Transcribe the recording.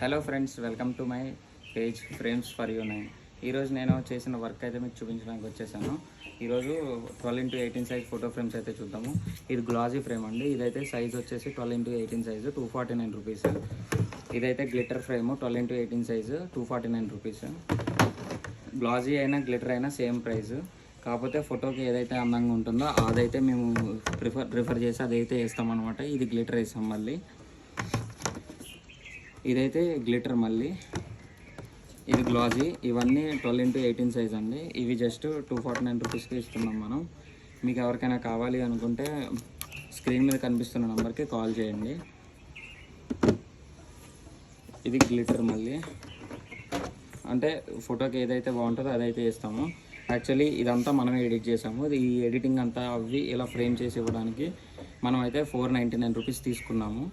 Hello friends, welcome to my page frames for you 9. ఈరోజు నేను చేసిన వర్క్ అయితే మీకు చూపించడానికి వచ్చేసాను. ఈరోజు 12x18 సైజ్ ఫోటో ఫ్రేమ్స్ అయితే చూద్దాము. ఇది గ్లాజీ ఫ్రేమ్ అండి. ఇదైతే సైజ్ వచ్చేసి 12x18 సైజు 249 రూపీస్. ఇదైతే glitter frame 12x18 size 249 rupees. Glossy అయినా గ్లిటర్ అయినా సేమ్ ప్రైస్. కాకపోతే ఫోటోకి ఏదైతే అందంగా ఉంటుందో అదైతే మేము ప్రిఫర్ చేసి అదైతే వేస్తామన్నమాట. ఇది గ్లిటర్ వేస్తాం. మళ్ళీ ఇదైతే గ్లిటర్, మళ్ళీ ఇది గ్లాజీ. ఇవన్నీ 12x18 సైజ్ అండి. ఇవి జస్ట్ 249 రూపీస్కి ఇస్తున్నాం మనం. మీకు ఎవరికైనా కావాలి అనుకుంటే స్క్రీన్ మీద కనిపిస్తున్న నెంబర్కి కాల్ చేయండి. ఇది గ్లిటర్, మళ్ళీ అంటే ఫోటోకి ఏదైతే బాగుంటుందో అదైతే వేస్తాము. యాక్చువల్లీ ఇదంతా మనమే ఎడిట్ చేసాము. ఈ ఎడిటింగ్ అంతా అవి ఇలా ఫ్రేమ్ చేసి ఇవ్వడానికి మనం అయితే 499 రూపీస్ తీసుకున్నాము.